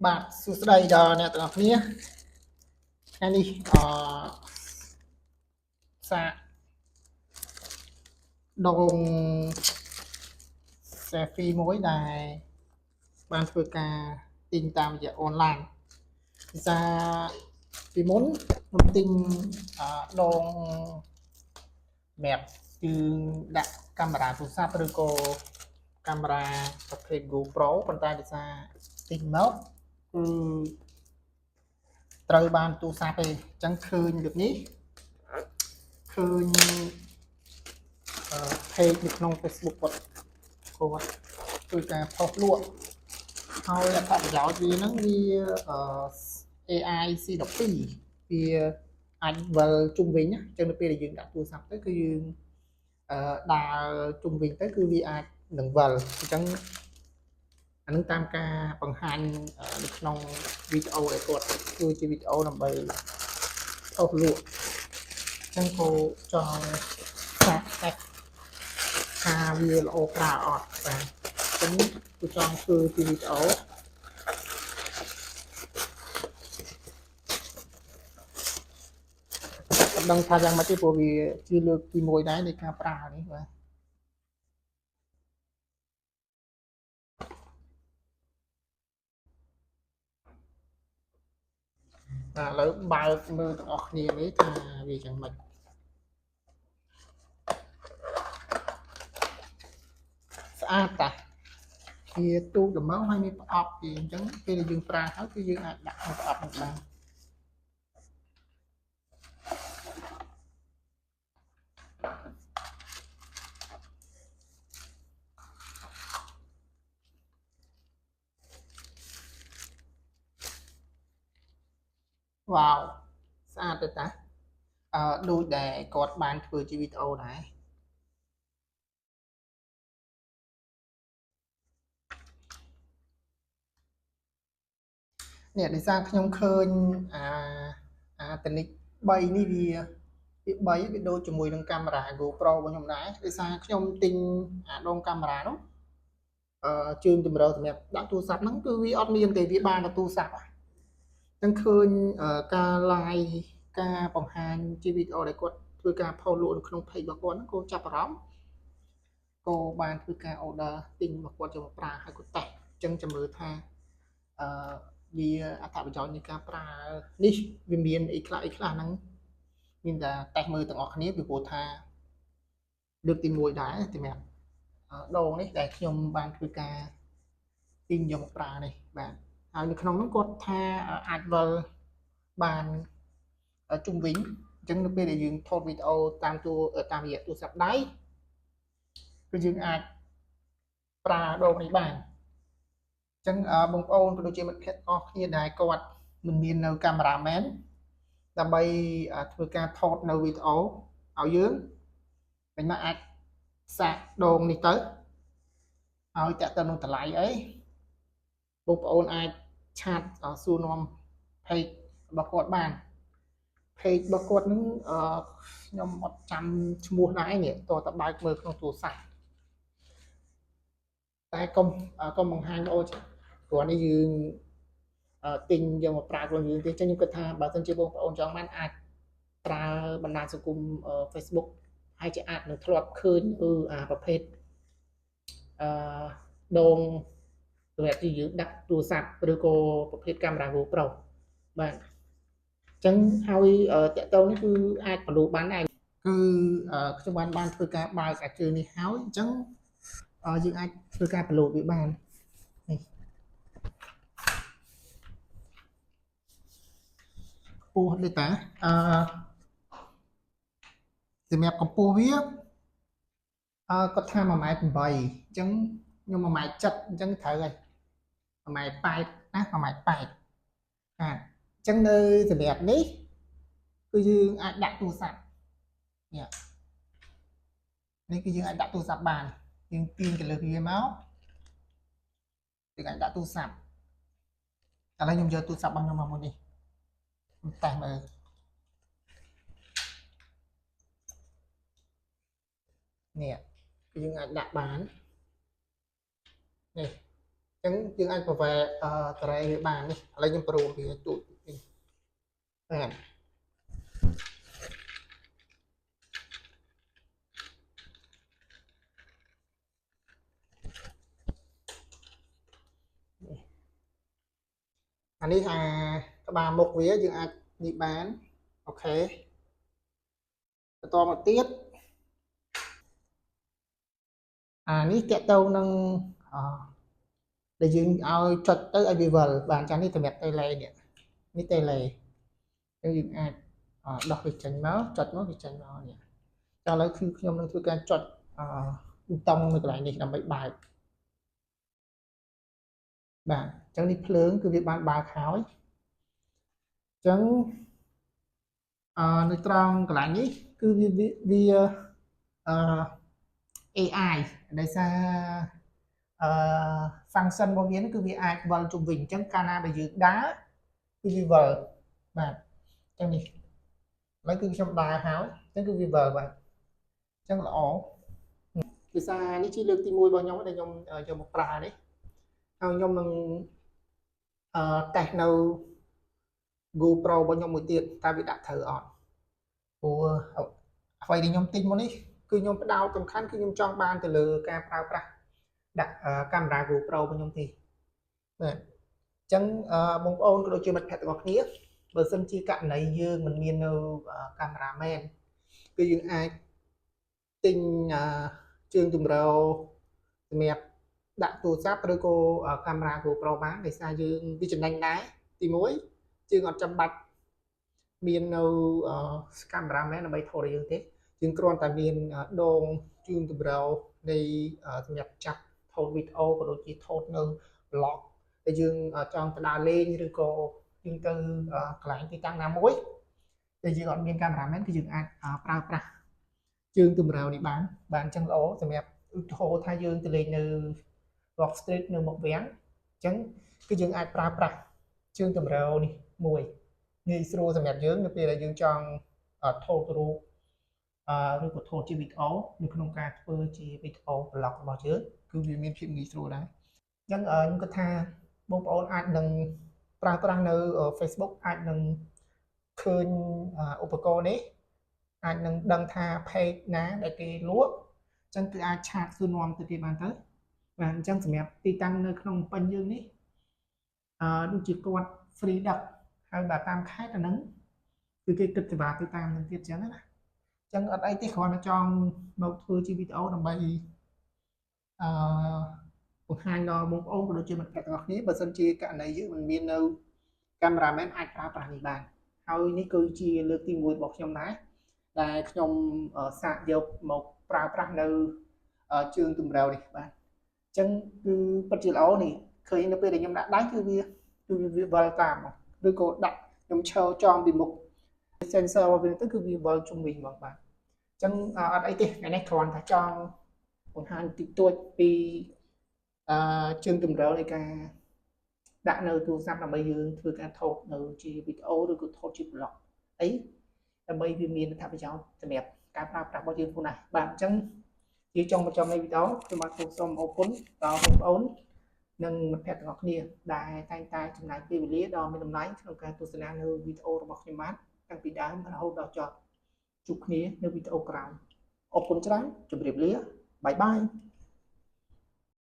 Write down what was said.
បាទសួស្តីដល់អ្នកទាំងអស់គ្នាថ្ងៃនេះសាកដង selfie មួយដែលបានធ្វើការទិញតាមរយៈអនឡាញភាសាពីមុនខ្ញុំទិញដង map គឺដាក់កាមេរ៉ាទូរស័ព្ទឬក៏កាមេរ៉ាប្រភេទ GoPro ប៉ុន្តែភាសាទិញមកគឺត្រូវបានទូរស័ព្ទទេអញ្ចឹងឃើញដូចនេះឃើញpage នៅក្នុង Facebook គាត់ធ្វើការផុសលក់ហើយអត្ថប្រយោជន៍វាហ្នឹងវាAI C12 វាអាចវិលជុំវិញអញ្ចឹងនៅពេលដែលយើងដាក់ទូរស័ព្ទទៅគឺយើងដើរជុំវិញទៅគឺវាអាចនឹងវិលអញ្ចឹងអានឹងតាមការបង្ហាញនៅក្នុងវីដេអូដែលគាត់ធ្វើជាវីដេអូដើម្បីផុសលក់អញ្ចឹងក៏ចង់សាកតែថាវាល្អប្រើអត់បាទអញ្ចឹងគឺចង់ធ្វើជាវីដេអូមិនដឹងថាយ៉ាងម៉េចទេព្រោះវាជាលើកទី1ដែរនៃការប្រើនេះបាទឥឡូវបើកមើលទាំងអស់គ្នានេះថាវាយ៉ាងម៉េចស្អាតតាវាទូដំណងហើយមានប្រអប់ពីអញ្ចឹងពេលដែលយើងប្រើហើយគឺយើងអាចដាក់ក្នុងប្រអប់នេះបានវ៉ាវស្អាតទៅតាដូចដែលគាត់បានធ្វើជាវីដេអូដែរនេះដោយសារខ្ញុំឃើញតនិច3នេះវា3វាដូចជាមួយនឹងកាមេរ៉ា GoPro របស់ខ្ញុំដែរដោយសារខ្ញុំទិញដងកាមេរ៉ានោះជើងចម្រៅសម្រាប់ដាក់ទូរស័ព្ទហ្នឹងគឺវាអត់មានទេវាបានតែទូរស័ព្ទអញ្ចឹងឃើញការ live ការបង្ហាញជាវីដេអូដែលគាត់ធ្វើការផុសលក់នៅក្នុង page របស់គាត់ហ្នឹងក៏ចាប់អារម្មណ៍ក៏បានធ្វើការ order ទិញរបស់គាត់យកមកប្រើហើយគាត់តេស្តអញ្ចឹងចាំមើលថាវាអត្ថប្រយោជន៍នៃការប្រើនេះវាមានអីខ្លះហ្នឹងមានតែតេស្តមើលទាំងអស់គ្នាពីព្រោះថាលើកទី1ដែរសម្រាប់ដងនេះដែលខ្ញុំបានធ្វើការទិញយកមកប្រើនេះបាទហើយនៅក្នុងនោះគាត់ថាអាចវិលបានជុំវិញអញ្ចឹងនៅពេលដែលយើងថតវីដេអូតាមរយៈទូរស័ព្ទដៃគឺយើងអាចប្រើដងនេះបានអញ្ចឹងបងប្អូនក៏ដូចជាមិត្តភ័ក្តិអស់គ្នាដែលគាត់មិនមាននៅកាមេរ៉ាមែនដើម្បីធ្វើការថតនៅវីដេអូឲ្យយើងមិនមកអាចសាកដងនេះទៅឲ្យតាក់ទងនឹងតម្លៃអីបងប្អូនអាចឆាតសួរនាំ page របស់គាត់បាន page របស់គាត់ហ្នឹងខ្ញុំអត់ចាំឈ្មោះដែរនេះតើតបើកមើលក្នុងទូរស័ព្ទតែកុំបង្ហាញអូគ្រាន់តែយើងទិញយកមកប្រើខ្លួនយើងទេចឹងខ្ញុំគិតថាបើសិនជាបងប្អូនចង់បានអាចប្រើបណ្ដាញសង្គម Facebook ហើយជាអាចនឹងធ្លាប់ឃើញប្រភេទដងសម្រាប់ที่យើងដាក់ទូរស័ព្ទឬក៏ប្រភេទកាមេរ៉ា GoPro បាទអញ្ចឹងហើយតកតងនេះគឺអាចប្រឡូកបានដែរគឺខ្ញុំបានធ្វើការបើកអាចជើងនេះហើយអញ្ចឹងយើងអាចធ្វើការប្រឡូកវាបាននេះខ្ពស់ដូចតាសម្រាប់កម្ពស់វាគាត់ថា1.8 ម៉ែត្រអញ្ចឹងខ្ញុំ1.7 ម៉ែត្រអញ្ចឹងត្រូវហើយ1.8 ម៉ែត្រណា1.8 ម៉ែត្របាទអញ្ចឹងនៅសម្រាប់នេះគឺយើងអាចដាក់ទូរស័ព្ទនេះគឺយើងអាចដាក់ទូរស័ព្ទបានយើងទាញកន្លឹះវាមកយើងអាចដាក់ទូរស័ព្ទឥឡូវខ្ញុំយកទូរស័ព្ទរបស់ខ្ញុំមកមុននេះខ្ញុំតេស្តមើលនេះគឺយើងអាចដាក់បាននេះ ចឹងយើងអាចប្រវែតរ៉េវាបាននេះឥឡូវខ្ញុំប្រូវាទូចនេះបាទអានេះក្បាលមុខវាយើងអាចនេះបានអូខេបន្តមកទៀតនេះតកតងនឹងដែលយើងឲ្យចុចទៅឲ្យវាវិលបានចាស់នេះសម្រាប់តេឡេនេះតេឡេយើងអាចដោះវាចេញមកចុចមកវាចេញមកនេះឥឡូវគឺខ្ញុំនឹងធ្វើការចុចប៊ូតុងនៅកន្លែងនេះដើម្បីបើកបាទអញ្ចឹងនេះភ្លើងគឺវាបានបើកហើយអញ្ចឹងនៅត្រង់កន្លែងនេះគឺវាAI ដោយសារfunction របស់វាគឺវាអាចវិលជុំវិញអញ្ចឹងកាលណាដែលយើងដើរគឺវាវិលបាទអញ្ចឹងនេះឥឡូវគឺខ្ញុំដើរហើយអញ្ចឹងគឺវាវិលបាទអញ្ចឹងល្អភាសានេះជាលើកទី1របស់ខ្ញុំដែលខ្ញុំយកមកប្រើនេះហើយខ្ញុំនឹងតេស្តនៅ GoPro របស់ខ្ញុំមួយទៀតតើវាដាក់ត្រូវអត់ព្រោះអ្វីដែលខ្ញុំទិញមកនេះគឺខ្ញុំផ្ដោតសំខាន់គឺខ្ញុំចង់បានទៅលើការប្រើប្រាស់ដាក់កាមេរ៉ា GoPro របស់ខ្ញុំទេបាទអញ្ចឹងបងប្អូនក៏ដូចជាមិត្តភក្តិទាំងអស់គ្នាបើសិនជាករណីយើងមិនមាននៅកាមេរ៉ាមែនគឺយើងអាចទិញជើងទម្រសម្រាប់ដាក់ទូរស័ព្ទឬក៏កាមេរ៉ា GoPro បានដោយសារយើងវាចំណេញដែរទី1យើងអត់ចាំបាច់មាននៅកាមេរ៉ាមែនដើម្បីថតយើងទេយើងគ្រាន់តែមានដងជើងទម្រនៃសម្រាប់ចាប់ថតវីដេអូក៏ដូចជាថតនៅ vlog ដែលយើងចង់ទៅដើរលេងឬក៏យើងទៅកន្លែងទីតាំងណាមួយដែលយើងអត់មានកាមេរ៉ាមែនគឺយើងអាចប្រើប្រាស់ជើងទម្រនេះបានអញ្ចឹងល្អសម្រាប់ឧទាហរណ៍ថាយើងទៅលេងនៅ Rock Street នៅមុខវាំងអញ្ចឹងគឺយើងអាចប្រើប្រាស់ជើងទម្រនេះមួយងាយស្រួលសម្រាប់យើងនៅពេលដែលយើងចង់ថតរូបឬក៏ថតជាវីដេអូនៅក្នុងការធ្វើជាវីដេអូ vlog របស់យើងគឺវាមានភាពងាយស្រួលដែរអញ្ចឹងខ្ញុំគិតថាបងប្អូនអាចនឹងប្រើប្រាស់នៅ Facebook អាចនឹងឃើញឧបករណ៍នេះអាចនឹងដឹងថា page ណាដែលគេលក់អញ្ចឹងគឺអាចឆាតសួរនាំទៅគេបានទៅបាទអញ្ចឹងសម្រាប់ទីតាំងនៅក្នុងពេញយើងនេះដូចជាគាត់ free ដឹកហើយបើតាមខេត្តអាហ្នឹងគឺគេគិតសេវាទៅតាមនឹងទៀតអញ្ចឹងណាអញ្ចឹងអត់អីទេគ្រាន់តែចង់មកធ្វើជាវីដេអូដើម្បីបង្ហាញដល់បងប្អូនក៏ដូចជាមិត្តភក្តិទាំងអស់គ្នាបើសិនជាករណីយើងមិនមាននៅកាមេរ៉ាមែនអាចប្រើប្រាស់នេះបានហើយនេះគឺជាលើកទី1របស់ខ្ញុំដែរដែលខ្ញុំសាកយកមកប្រើប្រាស់នៅជើងទម្រនេះបាទអញ្ចឹងគឺពិតជាល្អនេះឃើញនៅពេលដែលខ្ញុំដាក់ដៃគឺវាវិលតាមឬក៏ដាក់ខ្ញុំឈរចំពីមុខ sensor របស់វាទៅគឺវាវិលជុំវិញមកបាទអញ្ចឹងអត់អីទេថ្ងៃនេះគ្រាន់តែចង់បង្ហាញតិចតួចពីជើងទម្រនៃការដាក់នៅទូរស័ព្ទដើម្បីយើងធ្វើការថតនៅជាវីដេអូឬក៏ថតជា vlog អីដើម្បីវាមានអត្ថប្រយោជន៍សម្រាប់ការប្រើប្រាស់របស់យើងខ្លួនណាបាទអញ្ចឹងជាចុងបញ្ចប់នៃវីដេអូខ្ញុំបាទសូមអរគុណដល់បងប្អូននិងមិត្តភក្តិទាំងអស់គ្នាដែលតែងតែចំណាយពេលវេលាដ៏មានតម្លៃក្នុងការទស្សនានៅវីដេអូរបស់ខ្ញុំបាទតាំងពីដើមរហូតដល់ចប់ជួបគ្នានៅវីដេអូក្រោយអរគុណច្រើនជម្រាបលាបាយបាយ